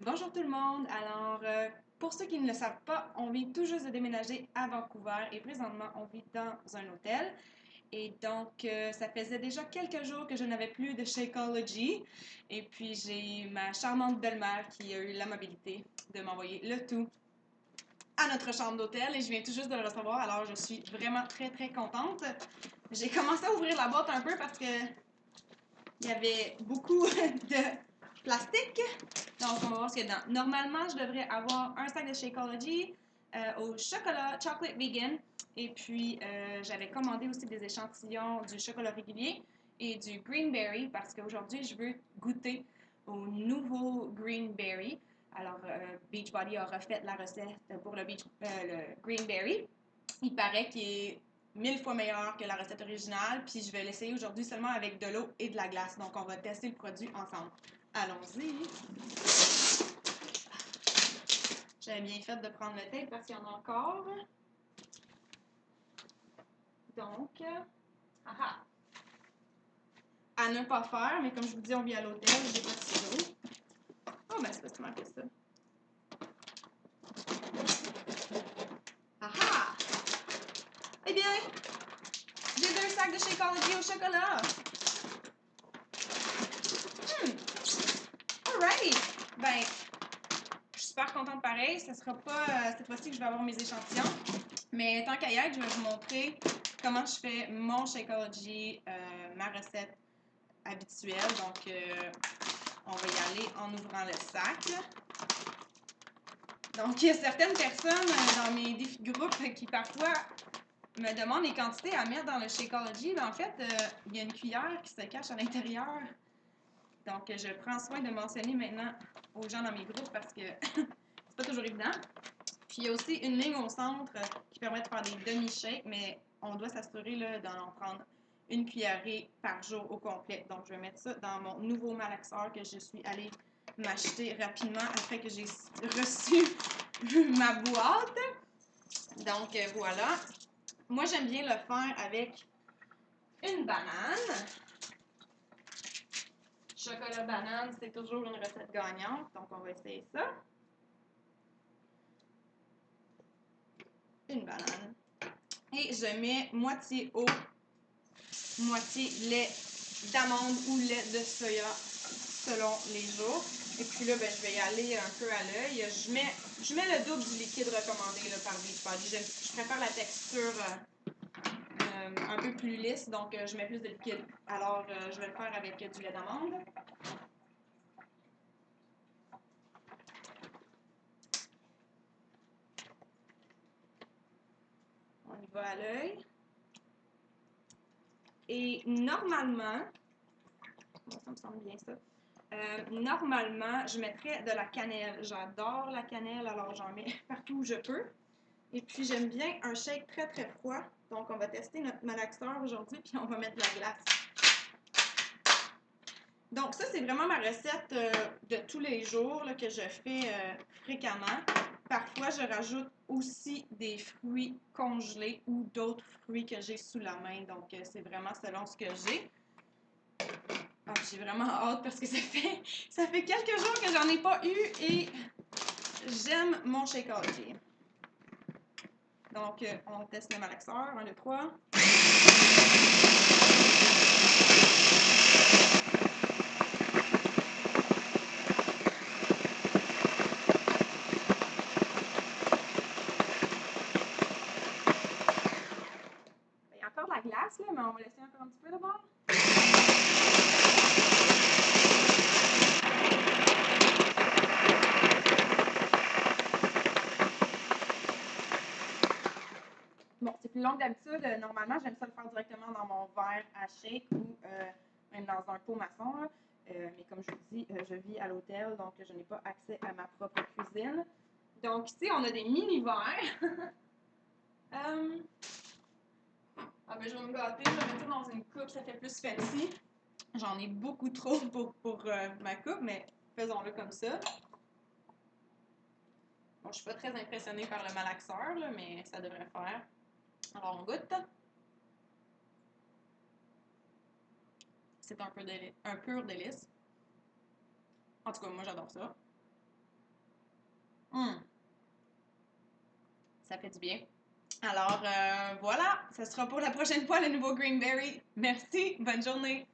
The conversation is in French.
Bonjour tout le monde. Alors, pour ceux qui ne le savent pas, on vient tout juste de déménager à Vancouver et présentement, on vit dans un hôtel. Et donc, ça faisait déjà quelques jours que je n'avais plus de Shakeology. Et puis, j'ai ma charmante belle-mère qui a eu l'amabilité de m'envoyer le tout à notre chambre d'hôtel et je viens tout juste de le recevoir. Alors, je suis vraiment très, très contente. J'ai commencé à ouvrir la boîte un peu parce que il y avait beaucoup de plastique. Donc, on va voir ce qu'il y a dedans. Normalement, je devrais avoir un sac de Shakeology au chocolat chocolate vegan. Et puis, j'avais commandé aussi des échantillons du chocolat régulier et du greenberry parce qu'aujourd'hui, je veux goûter au nouveau greenberry. Alors, Beachbody a refait la recette pour le greenberry. Il paraît qu'il est 1000 fois meilleur que la recette originale, puis je vais l'essayer aujourd'hui seulement avec de l'eau et de la glace. Donc, on va tester le produit ensemble. Allons-y. J'avais bien fait de prendre le tape parce qu'il y en a encore. Donc, à ne pas faire, mais comme je vous dis, on vit à l'hôtel, j'ai pas de ciseaux. Oh, ben c'est parce que marqué ça. Ah! Eh bien, j'ai 2 sacs de Shakeology au chocolat. Alright! Ben, je suis super contente pareil. Ce sera pas cette fois-ci que je vais avoir mes échantillons. Mais tant qu'à y être, je vais vous montrer comment je fais mon Shakeology, ma recette habituelle. Donc, on va y aller en ouvrant le sac. Donc, il y a certaines personnes dans mes défis de groupe qui parfois me demandent les quantités à mettre dans le Shakeology. Mais en fait, il y a une cuillère qui se cache à l'intérieur. Donc, je prends soin de mentionner maintenant aux gens dans mes groupes parce que c'est pas toujours évident. Puis il y a aussi une ligne au centre qui permet de faire des demi-shakes, mais on doit s'assurer d'en prendre une cuillerée par jour au complet. Donc je vais mettre ça dans mon nouveau malaxeur que je suis allée m'acheter rapidement après que j'ai reçu ma boîte. Donc voilà. Moi j'aime bien le faire avec une banane. Chocolat banane, c'est toujours une recette gagnante, donc on va essayer ça. Une banane. Et je mets moitié eau, moitié lait d'amande ou lait de soya selon les jours. Et puis là, ben, je vais y aller un peu à l'œil. Je mets le double du liquide recommandé là, par Beachbody. Je préfère la texture un peu plus lisse, donc je mets plus de liquide. Alors, je vais le faire avec du lait d'amande. On y va à l'œil. Et normalement, bon, ça me semble bien ça. Normalement, je mettrais de la cannelle. J'adore la cannelle, alors j'en mets partout où je peux. Et puis, j'aime bien un shake très, très froid. Donc, on va tester notre malaxeur aujourd'hui, puis on va mettre de la glace. Donc, ça, c'est vraiment ma recette de tous les jours là, que je fais fréquemment. Parfois, je rajoute aussi des fruits congelés ou d'autres fruits que j'ai sous la main. Donc, c'est vraiment selon ce que j'ai. Ah, j'ai vraiment hâte parce que ça fait quelques jours que j'en ai pas eu et j'aime mon Shakeology. Donc, on teste le malaxeur. 1, 2, 3. Il y a encore de la glace, là, mais on va laisser encore un petit peu d'abord. Bon, c'est plus long que d'habitude. Normalement, j'aime ça le faire directement dans mon verre à shake ou même dans un pot maçon. Mais comme je vous dis, je vis à l'hôtel, donc je n'ai pas accès à ma propre cuisine. Donc ici, on a des mini-verres. Ah ben, je vais me gâter, je vais mettre ça dans une coupe, ça fait plus fancy. J'en ai beaucoup trop pour ma coupe, mais faisons-le comme ça. Bon, je suis pas très impressionnée par le malaxeur, là, mais ça devrait faire. Alors, on goûte. C'est un pur délice. En tout cas, moi, j'adore ça. ça fait du bien. Alors, voilà, ce sera pour la prochaine fois le nouveau Greenberry. Merci, bonne journée!